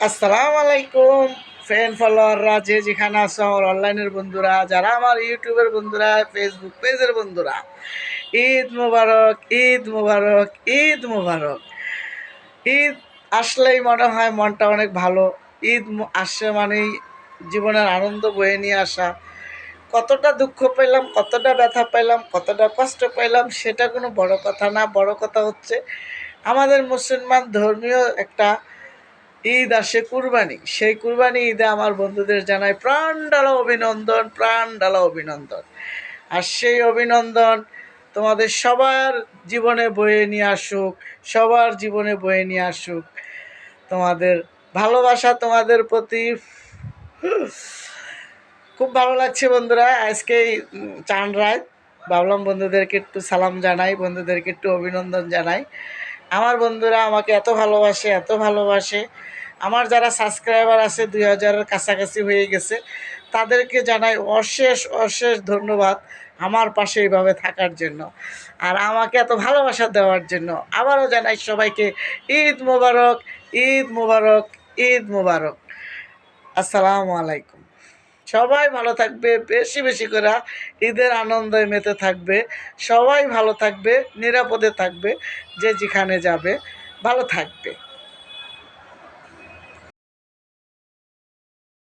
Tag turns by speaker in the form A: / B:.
A: আসসালামু আলাইকুম ফ্রেন্ড ফলোয়াররা, যে যেখানে আছো আমার অনলাইনের বন্ধুরা, যারা আমার ইউটিউবের বন্ধুরা, ফেসবুক পেজের বন্ধুরা, ঈদ মুবারক, ঈদ মুবারক, ঈদ মুবারক। ঈদ আসলেই মনে হয় মনটা অনেক ভালো। আসছে মানেই জীবনের আনন্দ বয়ে নিয়ে আসা। কতটা দুঃখ পেলাম, কতটা ব্যথা পেলাম, কতটা কষ্ট পেলাম, সেটা কোনো বড় কথা না। বড় কথা হচ্ছে আমাদের মুসলমান ধর্মীয় একটা ঈদ আসে, কুরবানি। সেই কুরবানি ঈদে আমার বন্ধুদের জানাই প্রাণ ঢালা অভিনন্দন, প্রাণ ঢালা অভিনন্দন। আর সেই অভিনন্দন তোমাদের সবার জীবনে বয়ে নিয়ে আসুক, সবার জীবনে বয়ে নিয়ে আসুক তোমাদের ভালোবাসা তোমাদের প্রতি। খুব ভালো লাগছে বন্ধুরা, আজকে চাঁদ রাত। ভাবলাম বন্ধুদেরকে একটু সালাম জানাই, বন্ধুদেরকে একটু অভিনন্দন জানাই। আমার বন্ধুরা আমাকে এত ভালোবাসে, এত ভালোবাসে। আমার যারা সাবস্ক্রাইবার আছে 2000-এর কাছাকাছি হয়ে গেছে, তাদেরকে জানাই অশেষ অশেষ ধন্যবাদ আমার পাশে এইভাবে থাকার জন্য আর আমাকে এত ভালোবাসা দেওয়ার জন্য। আবারও জানাই সবাইকে ঈদ মোবারক, ঈদ মোবারক, ঈদ মোবারক। আসসালামু আলাইকুম। সবাই ভালো থাকবে, বেশি বেশি করে ঈদের আনন্দে মেতে থাকবে। সবাই ভালো থাকবে, নিরাপদে থাকবে, যে যেখানে যাবে ভালো থাকবে।